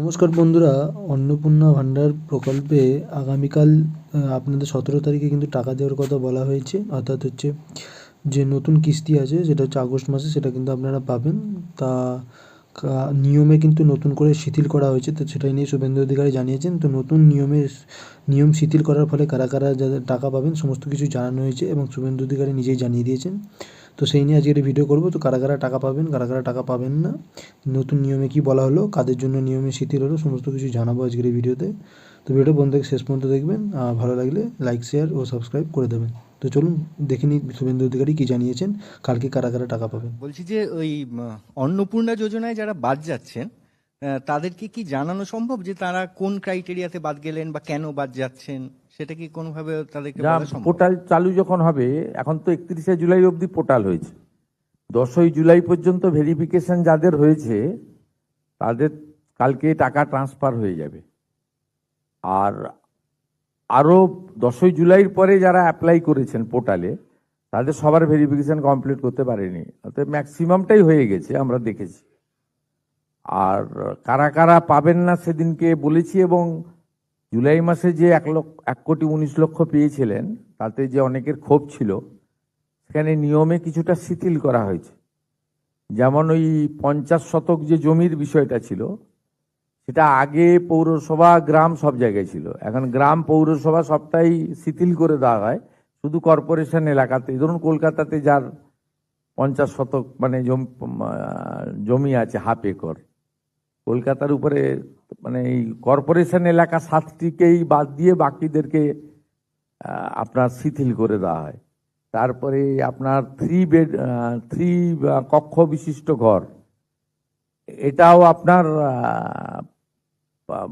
নমস্কার বন্ধুরা, অন্নপূর্ণা ভান্ডার প্রকল্পে আগামীকাল আপনাদের 17 তারিখে কিন্তু টাকা দেওয়ার কথা বলা হয়েছে। অর্থাৎ হচ্ছে যে নতুন কিস্তি আছে সেটা হচ্ছে আগস্ট মাসে, সেটা কিন্তু আপনারা পাবেন। তা নিয়মে কিন্তু নতুন করে শিথিল করা হয়েছে, তো সেটাই নিয়ে শুভেন্দু অধিকারী জানিয়েছেন। তো নতুন নিয়ম শিথিল করার ফলে কারা কারা যাদের টাকা পাবেন সমস্ত কিছু জানানো হয়েছে এবং শুভেন্দু অধিকারী নিজেই জানিয়ে দিয়েছেন। তো সেই নিয়ে আজকের ভিডিও করব। তো কারা কারা টাকা পাবেন, কারা কারা টাকা পাবেন না, নতুন নিয়মে কি বলা হলো, কাদের জন্য নিয়মে শিথিল হলো, সমস্ত কিছু জানাবো আজকের এই ভিডিওতে। তো ভিডিও বন্ধ থেকে শেষ পর্যন্ত দেখবেন। ভালো লাগলে লাইক, শেয়ার ও সাবস্ক্রাইব করে দেবেন। তো চলুন দেখে নিই শুভেন্দু অধিকারী কী জানিয়েছেন, কালকে কারা কারা টাকা পাবেন। বলছি যে ওই অন্নপূর্ণা যোজনায় যারা বাদ যাচ্ছেন তাদেরকে কি জানানো সম্ভব যে তারা কোন ক্রাইটেরিয়াতে বাদ গেলেন বা কেন বাদ যাচ্ছেন? সেটা কি কোনোভাবে তাদেরকে যা বলা সম্ভব? পোর্টাল চালু যখন হবে, এখন তো 31শে জুলাই অবধি পোর্টাল হয়েছে, 10ই জুলাই পর্যন্ত ভেরিফিকেশন যাদের হয়েছে তাদের কালকে টাকা ট্রান্সফার হয়ে যাবে। আর আরও 10ই জুলাইয়ের পরে যারা অ্যাপ্লাই করেছেন পোর্টালে তাদের সবার ভেরিফিকেশন কমপ্লিট করতে পারেনি, অর্থাৎ ম্যাক্সিমামটাই হয়ে গেছে আমরা দেখেছি। আর কারা কারা পাবেন না সেদিনকে বলেছি, এবং জুলাই মাসে যে 1,19,00,000 পেয়েছিলেন তাতে যে অনেকের ক্ষোভ ছিল, সেখানে নিয়মে কিছুটা শিথিল করা হয়েছে। যেমন ওই 50 শতক যে জমির বিষয়টা ছিল, সেটা আগে পৌরসভা গ্রাম সব জায়গায় ছিল, এখন গ্রাম পৌরসভা সবটাই শিথিল করে দেওয়া হয়, শুধু কর্পোরেশন এলাকাতে। ধরুন কলকাতাতে যার 50 শতক মানে জমি আছে, হাফ একর, কলকাতার উপরে মানে এই কর্পোরেশন এলাকা 7টিকেই বাদ দিয়ে বাকিদেরকে আপনার শিথিল করে দেওয়া হয়। তারপরে আপনার 3 কক্ষ বিশিষ্ট ঘর, এটাও আপনার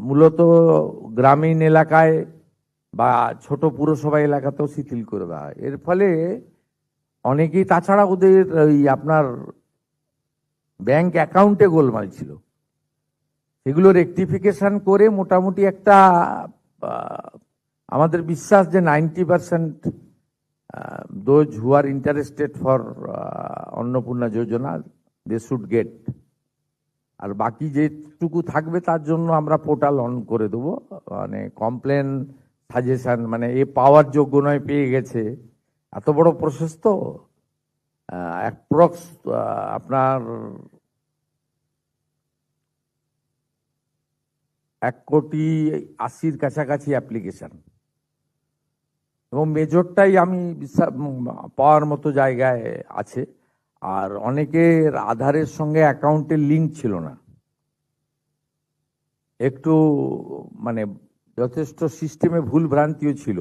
মূলত গ্রামীণ এলাকায় বা ছোট পুরসভা এলাকাতেও শিথিল করে দেওয়া হয়। এর ফলে অনেকেই, তাছাড়া ওদের ওই আপনার ব্যাংক অ্যাকাউন্টে গোলমাল ছিল, সেগুলো রেকটিফিকেশন করে মোটামুটি একটা আমাদের বিশ্বাস যে 90% those who are interested for Annapurna Yojana they should get. আর বাকি যেটুকু থাকবে তার জন্য আমরা পোর্টাল অন করে দেবো, মানে কমপ্লেন, সাজেশন, মানে এ পাওয়ার যোগ্য নয় পেয়ে গেছে, এত বড় প্রসেস তো অ্যাপ্রক্স আপনার 1,80,00,000 কাছাকাছি অ্যাপ্লিকেশন, এবং মেজরটাই আমি পাওয়ার মতো জায়গায় আছে। আর অনেকের আধারের সঙ্গে অ্যাকাউন্টের লিঙ্ক ছিল না, একটু মানে যথেষ্ট সিস্টেমে ভুল ভ্রান্তিও ছিল।